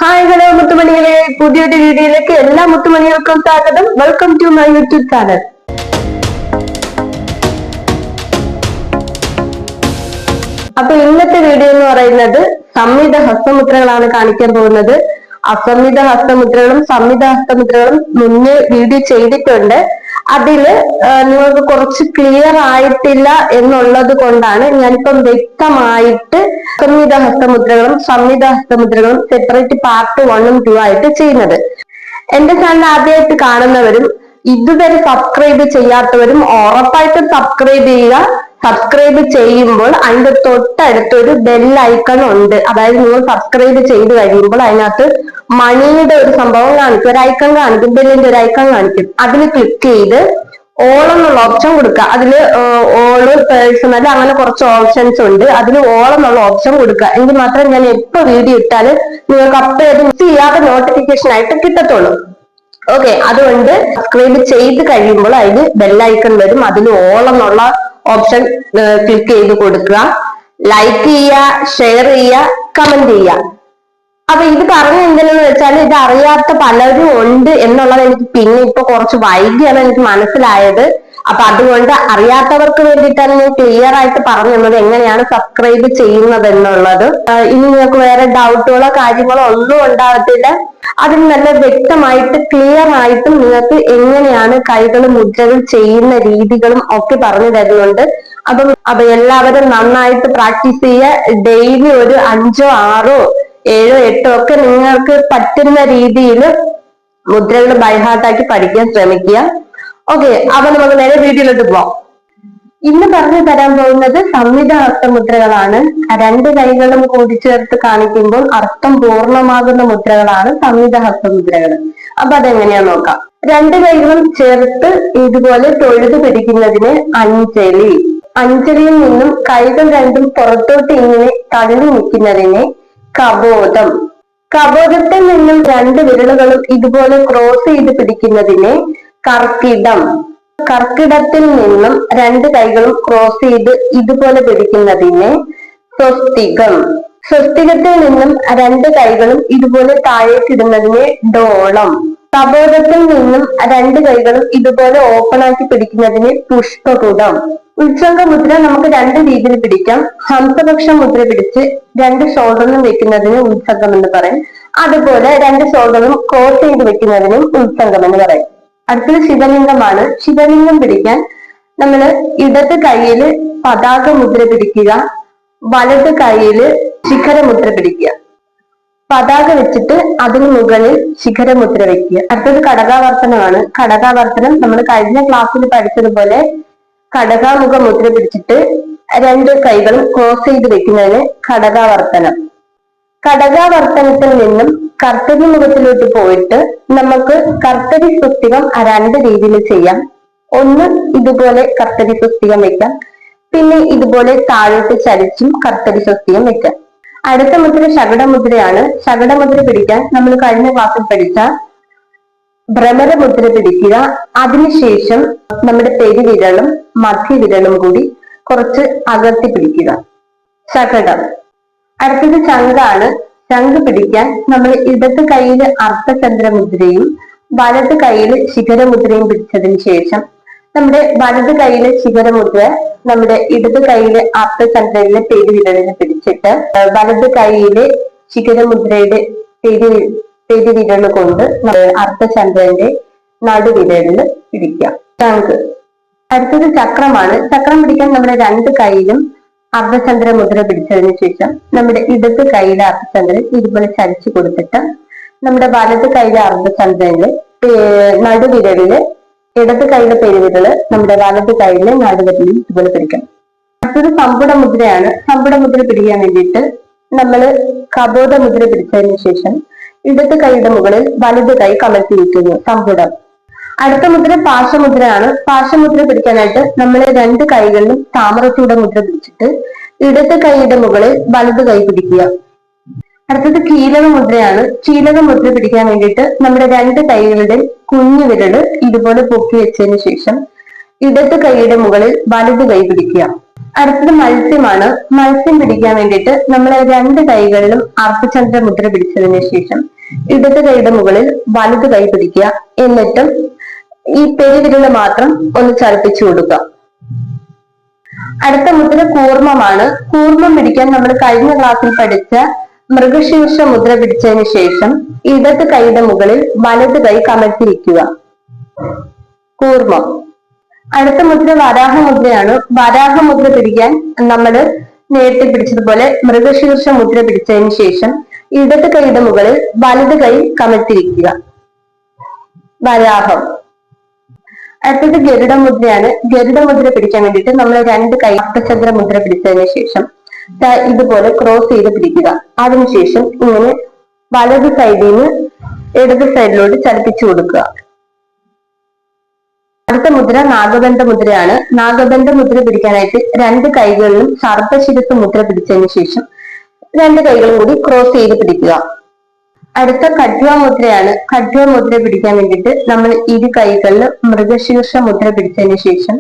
Hi hello മുത്തുമണികളെ, പുതിയൊരു വീഡിയോയിലേക്ക് എല്ലാ മുത്തുമണികൾക്കും സ്വാഗതം. Welcome to my YouTube channel. അപ്പൊ ഇന്നത്തെ വീഡിയോ എന്ന് പറയുന്നത് സംമിത ഹസ്തമുദ്രകളാണ് കാണിക്കാൻ പോകുന്നത്. അസംമിത ഹസ്തമുദ്രകളും സംമിത ഹസ്തമുദ്രകളും മുന്നേ വീഡിയോ ചെയ്തിട്ടുണ്ട്. അതില് നിങ്ങൾക്ക് കുറച്ച് ക്ലിയർ ആയിട്ടില്ല എന്നുള്ളത് കൊണ്ടാണ് ഞാനിപ്പം വ്യക്തമായിട്ട് സംമിത ഹസ്തമുദ്രകളും സംമിത ഹസ്തമുദ്രകളും സെപ്പറേറ്റ് പാർട്ട് 1 ഉം 2 ആയിട്ട് ചെയ്യുന്നത്. എന്റെ ചാനൽ ആദ്യമായിട്ട് കാണുന്നവരും ഇതുവരെ സബ്സ്ക്രൈബ് ചെയ്യാത്തവരും ഉറപ്പായിട്ടും സബ്സ്ക്രൈബ് ചെയ്യുക. സബ്സ്ക്രൈബ് ചെയ്യുമ്പോൾ അതിന്റെ തൊട്ടടുത്തൊരു ബെൽ ഐക്കൺ ഉണ്ട്. അതായത് നിങ്ങൾ സബ്സ്ക്രൈബ് ചെയ്ത് കഴിയുമ്പോൾ അതിനകത്ത് മണിയുടെ ഒരു സംഭവം കാണിക്കും, ഒരു ഐക്കൺ കാണിക്കും, ബെല്ലിന്റെ ഒരു ഐക്കൺ കാണിക്കും. അതിൽ ക്ലിക്ക് ചെയ്ത് ഓൾ എന്നുള്ള ഓപ്ഷൻ കൊടുക്കുക. അതില് ഓള്, പേഴ്സണൽ, അങ്ങനെ കുറച്ച് ഓപ്ഷൻസ് ഉണ്ട്. അതിൽ ഓൾ എന്നുള്ള ഓപ്ഷൻ കൊടുക്കുക. എങ്കിൽ മാത്രമേ ഞാൻ എപ്പോ വീഡിയോ ഇട്ടാൽ നിങ്ങൾക്ക് അപ്പോഴത് മിസ് ചെയ്യാതെ നോട്ടിഫിക്കേഷൻ ആയിട്ട് കിട്ടത്തുള്ളൂ. ഓക്കെ, അതുകൊണ്ട് സബ്സ്ക്രൈബ് ചെയ്ത് കഴിയുമ്പോൾ അതിന് ബെല്ലൈക്കൺ വരും. അതിൽ ഓൾ എന്നുള്ള ഓപ്ഷൻ ക്ലിക്ക് ചെയ്ത് കൊടുക്കുക. ലൈക്ക് ചെയ്യുക, ഷെയർ ചെയ്യുക, കമന്റ് ചെയ്യുക. അപ്പൊ ഇത് പറഞ്ഞ എന്തിനെന്ന് വെച്ചാൽ ഇത് അറിയാത്ത പലരും ഉണ്ട് എന്നുള്ളത് എനിക്ക് പിന്നെ ഇപ്പൊ കുറച്ച് വൈകിയാണ് എനിക്ക് മനസ്സിലായത്. അപ്പൊ അതുകൊണ്ട് അറിയാത്തവർക്ക് വേണ്ടിയിട്ടാണ് ഞാൻ ക്ലിയർ ആയിട്ട് പറഞ്ഞു തന്നത് എങ്ങനെയാണ് സബ്സ്ക്രൈബ് ചെയ്യുന്നത് എന്നുള്ളത്. ഇനി നിങ്ങൾക്ക് വേറെ ഡൗട്ടുകളോ കാര്യങ്ങളോ ഒന്നും ഉണ്ടാവത്തില്ല. അതിന് നല്ല വ്യക്തമായിട്ട് ക്ലിയർ ആയിട്ടും നിങ്ങൾക്ക് എങ്ങനെയാണ് കൈകൾ മുദ്രകൾ ചെയ്യുന്ന രീതികളും ഒക്കെ പറഞ്ഞു തരുന്നുണ്ട്. അപ്പൊ എല്ലാവരും നന്നായിട്ട് പ്രാക്ടീസ് ചെയ്യുക. ഡെയിലി ഒരു 5, 6, 7, 8 ഒക്കെ നിങ്ങൾക്ക് പറ്റുന്ന രീതിയിൽ മുദ്രകൾ ബൈഹാർട്ടാക്കി പഠിക്കാൻ ശ്രമിക്കുക. ഓക്കെ, അപ്പൊ നമുക്ക് നേരെ വീഡിയോയിലോട്ട് പോവാം. ഇന്ന് പറഞ്ഞു തരാൻ പോകുന്നത് സംമിത ഹസ്തമുദ്രകളാണ്. രണ്ട് കൈകളും കൂടി ചേർത്ത് കാണിക്കുമ്പോൾ അർത്ഥം പൂർണ്ണമാകുന്ന മുദ്രകളാണ് സംമിത ഹസ്തമുദ്രകൾ. അപ്പൊ അതെങ്ങനെയാ നോക്കാം. രണ്ട് കൈകളും ചേർത്ത് ഇതുപോലെ തൊഴുത് പിടിക്കുന്നതിന് അഞ്ജലി. അഞ്ജലിയിൽ നിന്നും കൈകൾ രണ്ടും പുറത്തോട്ട് ഇങ്ങനെ തള്ളി നിൽക്കുന്നതിനെ കബോധം. കബോധത്തിൽ നിന്നും രണ്ട് വിരലുകളും ഇതുപോലെ ക്രോസ് ചെയ്ത് പിടിക്കുന്നതിനെ കർക്കിടം. കർക്കിടത്തിൽ നിന്നും രണ്ട് കൈകളും ക്രോസ് ചെയ്ത് ഇതുപോലെ പിടിക്കുന്നതിനെ സ്വസ്തികം. സ്വസ്തികത്തിൽ നിന്നും രണ്ട് കൈകളും ഇതുപോലെ താഴേക്കിടുന്നതിനെ ഡോളം. കബോധത്തിൽ നിന്നും രണ്ട് കൈകളും ഇതുപോലെ ഓപ്പൺ ആക്കി പിടിക്കുന്നതിനെ പുഷ്പകുടം. ഉത്സംഗ മുദ്ര നമുക്ക് രണ്ട് രീതിയിൽ പിടിക്കാം. ഹംസപക്ഷ മുദ്ര പിടിച്ച് രണ്ട് ഷോൾഡറിലും വെക്കുന്നതിന് ഉത്സംഗം എന്ന് പറയും. അതുപോലെ രണ്ട് ഷോൾഡറും ക്രോസ് ചെയ്ത് വെക്കുന്നതിനും ഉത്സംഗം എന്ന് പറയും. അടുത്തത് ശിവലിംഗമാണ്. ശിവലിംഗം പിടിക്കാൻ നമ്മൾ ഇടത് കൈയിൽ പതാക മുദ്ര പിടിക്കുക, വലത് കൈയിൽ ശിഖരമുദ്ര പിടിക്കുക. പതാക വെച്ചിട്ട് അതിന് മുകളിൽ ശിഖരമുദ്ര വെക്കുക. അടുത്തത് കടകാവർത്തനമാണ്. കടകാവർത്തനം നമ്മൾ കഴിഞ്ഞ ക്ലാസ്സിൽ പഠിച്ചതുപോലെ കടകാമുഖ മുദ്ര പിടിച്ചിട്ട് രണ്ട് കൈകളും ക്രോസ് ചെയ്ത് വെക്കുന്നതിന് കടകാവർത്തനം. കടകാവർത്തനത്തിൽ നിന്നും കർത്തരി മുഖത്തിലോട്ട് പോയിട്ട് നമുക്ക് കർത്തരി സ്വസ്തികം രണ്ട് രീതിയിൽ ചെയ്യാം. ഒന്ന് ഇതുപോലെ കർത്തരി സ്വസ്തികം വെക്കാം, പിന്നെ ഇതുപോലെ താഴോട്ട് ചരിച്ചും കർത്തരി സ്വസ്തികം വെക്കാം. അടുത്ത മുദ്ര ശകടമുദ്രയാണ്. ശകടമുദ്ര പിടിക്കാൻ നമ്മൾ കഴിഞ്ഞ ക്ലാസ്സിൽ പഠിച്ച ഭ്രമരമുദ്ര പിടിക്കുക. അതിനുശേഷം നമ്മുടെ പെരുവിരലും മധ്യവിരലും കൂടി കുറച്ച് അകത്തി പിടിക്കുക. ശകടം. അടുത്തത് ശംഖാണ്. ശംഖ് പിടിക്കാൻ നമ്മൾ ഇടത് കൈയിൽ അർദ്ധചന്ദ്രമുദ്രയും വലത് കൈയിൽ ശിഖരമുദ്രയും പിടിച്ചതിന് ശേഷം നമ്മുടെ വലത് കൈയിലെ ശിഖരമുദ്ര നമ്മുടെ ഇടത് കൈയിലെ അർദ്ധചന്ദ്രയിലെ പെരുവിരലിന് പിടിച്ചിട്ട് വലത് കൈയിലെ ശിഖരമുദ്രയുടെ പെരുവിരൽ കൊണ്ട് അർദ്ധചന്ദ്രന്റെ നടുവിരലിൽ പിടിക്കാം. ശംഖ്. അടുത്തത് ചക്രമാണ്. ചക്രം പിടിക്കാൻ നമ്മുടെ രണ്ട് കൈയിലും അർദ്ധചന്ദ്ര മുദ്ര പിടിച്ചതിന് ശേഷം നമ്മുടെ ഇടത് കൈയിലെ അർദ്ധചന്ദ്രൻ ഇതുപോലെ ചരിച്ചു കൊടുത്തിട്ട് നമ്മുടെ വലത് കൈയിലെ അർദ്ധചന്ദ്രന്റെ നടുവിരലില് ഇടത് കൈയിലെ പെരുവിരല് നമ്മുടെ വലത് കൈയിലെ നടുവിരലിൽ ഇതുപോലെ പിടിക്കണം. അടുത്തത് സമ്പുട മുദ്രയാണ്. സമ്പുട മുദ്ര പിടിക്കാൻ വേണ്ടിയിട്ട് നമ്മൾ കബോധ മുദ്ര പിടിച്ചതിന് ശേഷം ഇടത് കൈയുടെ മുകളിൽ വലത് കൈ കമഴ്ത്തി വയ്ക്കുന്നു. സമ്പുടം. അടുത്ത മുദ്ര പാശമുദ്രയാണ്. പാശമുദ്ര പിടിക്കാനായിട്ട് നമ്മൾ രണ്ട് കൈകളിലും താമരച്ചൂട മുദ്ര പിടിച്ചിട്ട് ഇടത് കൈയുടെ മുകളിൽ വലത് കൈ പിടിക്കുക. അടുത്തത് കീലക മുദ്രയാണ്. കീലക മുദ്ര പിടിക്കാൻ വേണ്ടിയിട്ട് നമ്മുടെ രണ്ട് കൈകളുടെ കുഞ്ഞു വിരല് ഇതുപോലെ പൊക്കി വെച്ചതിന് ശേഷം ഇടത് കൈയുടെ മുകളിൽ വലത് കൈ പിടിക്കുക. അടുത്തത് മത്സ്യമാണ്. മത്സ്യം പിടിക്കാൻ വേണ്ടിയിട്ട് നമ്മൾ രണ്ട് കൈകളിലും അർദ്ധചന്ദ്ര മുദ്ര പിടിച്ചതിന് ശേഷം ഇടത് കൈയുടെ മുകളിൽ വലത് കൈ പിടിക്കുക. എന്നിട്ടും ഈ പെരുവിരല് മാത്രം ഒന്ന് ചലിപ്പിച്ചു കൊടുക്കുക. അടുത്ത മുദ്ര കൂർമ്മമാണ്. കൂർമ്മം പിടിക്കാൻ നമ്മൾ കഴിഞ്ഞ ക്ലാസ്സിൽ പഠിച്ച മൃഗശീർഷ മുദ്ര പിടിച്ചതിന് ശേഷം ഇടത് കൈയുടെ മുകളിൽ വലത് കൈ കമഴ്ത്തിയിരിക്കുക. കൂർമ്മം. അടുത്ത മുദ്ര വരാഹമുദ്രയാണ്. വരാഹമുദ്ര പിടിക്കാൻ നമ്മൾ നേരത്തെ പിടിച്ചതുപോലെ മൃഗശീർഷ മുദ്ര പിടിച്ചതിന് ശേഷം ഇടത് കൈയുടെ മുകളിൽ വലത് കൈ കമഴ്ത്തിയിരിക്കുക. വരാഹം. അടുത്തത് ഗരുഡമുദ്രയാണ്. ഗരുഡമുദ്ര പിടിക്കാൻ വേണ്ടിയിട്ട് നമ്മൾ രണ്ട് കൈ അർത്ഥചന്ദ്ര മുദ്ര പിടിച്ചതിന് ശേഷം ഇതുപോലെ ക്രോസ് ചെയ്ത് പിടിക്കുക. അതിനുശേഷം ഇങ്ങനെ വലത് സൈഡിൽ നിന്ന് ഇടത് സൈഡിലോട്ട് ചലിപ്പിച്ചു കൊടുക്കുക. അടുത്ത മുദ്ര നാഗബന്ധ മുദ്രയാണ്. നാഗബന്ധ മുദ്ര പിടിക്കാനായിട്ട് രണ്ട് കൈകളിലും സർപ്പശിരസ് മുദ്ര പിടിച്ചതിന് ശേഷം രണ്ട് കൈകളും കൂടി ക്രോസ് ചെയ്ത് പിടിക്കുക. അടുത്ത കഠ്വ മുദ്രയാണ്. കഠ്വ മുദ്ര പിടിക്കാൻ വേണ്ടിയിട്ട് നമ്മൾ ഇരു കൈകളിൽ മൃഗശീർഷ മുദ്ര പിടിച്ചതിന് ശേഷം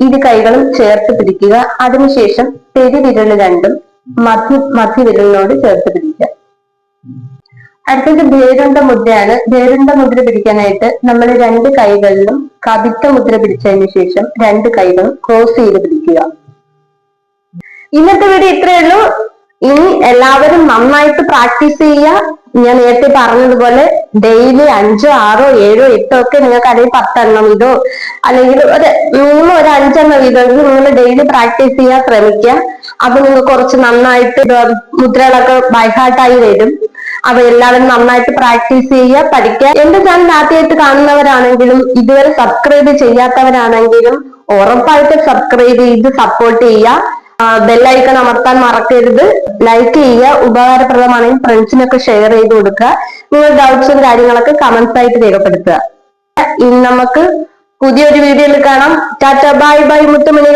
ഇരു കൈകളും ചേർത്ത് പിടിക്കുക. അതിനുശേഷം പെരുവിരൽ രണ്ടും മധ്യവിരലിനോട് ചേർത്ത് പിടിക്കുക. അടുത്തത് ഭേരുണ്ട മുദ്രയാണ്. ഭേരുണ്ട മുദ്ര പിടിക്കാനായിട്ട് നമ്മൾ രണ്ട് കൈകളിലും കവിത്ത മുദ്ര പിടിച്ചതിന് ശേഷം രണ്ട് കൈകളും ക്രോസ് ചെയ്ത് പിടിക്കുക. ഇന്നത്തെ വീഡിയോ ഇത്രയേ ഉള്ളൂ. ഇനി എല്ലാവരും നന്നായിട്ട് പ്രാക്ടീസ് ചെയ്യുക. ഞാൻ നേരത്തെ പറഞ്ഞതുപോലെ ഡെയിലി 5, 6, 7, 8 ഒക്കെ നിങ്ങൾക്ക് അല്ലെങ്കിൽ 10 ഇതോ അല്ലെങ്കിൽ മിനിമം ഒരു 5 വീതമെങ്കിൽ നിങ്ങൾ ഡെയിലി പ്രാക്ടീസ് ചെയ്യാൻ ശ്രമിക്കുക. അപ്പൊ നിങ്ങൾക്ക് കുറച്ച് നന്നായിട്ട് മുദ്രകളൊക്കെ ബൈഹാർട്ടായി വരും. അപ്പൊ എല്ലാവരും നന്നായിട്ട് പ്രാക്ടീസ് ചെയ്യുക, പഠിക്കുക. എന്റെ ചാനൽ ആദ്യമായിട്ട് കാണുന്നവരാണെങ്കിലും ഇതുവരെ സബ്സ്ക്രൈബ് ചെയ്യാത്തവരാണെങ്കിലും ഉറപ്പായിട്ട് സബ്സ്ക്രൈബ് ചെയ്ത് സപ്പോർട്ട് ചെയ്യുക. ബെല്ലൈക്കൺ അമർത്താൻ മറക്കരുത്. ലൈക്ക് ചെയ്യുക. ഉപകാരപ്രദമാണെങ്കിൽ ഫ്രണ്ട്സിനൊക്കെ ഷെയർ ചെയ്ത് കൊടുക്കുക. നിങ്ങളുടെ ഡൗട്ട്സും കാര്യങ്ങളൊക്കെ കമന്റ്സ് ആയിട്ട് രേഖപ്പെടുത്തുക. ഇനി നമുക്ക് പുതിയൊരു വീഡിയോയിൽ കാണാം. ടാറ്റ, ബൈ ബൈ മുത്തുമണി.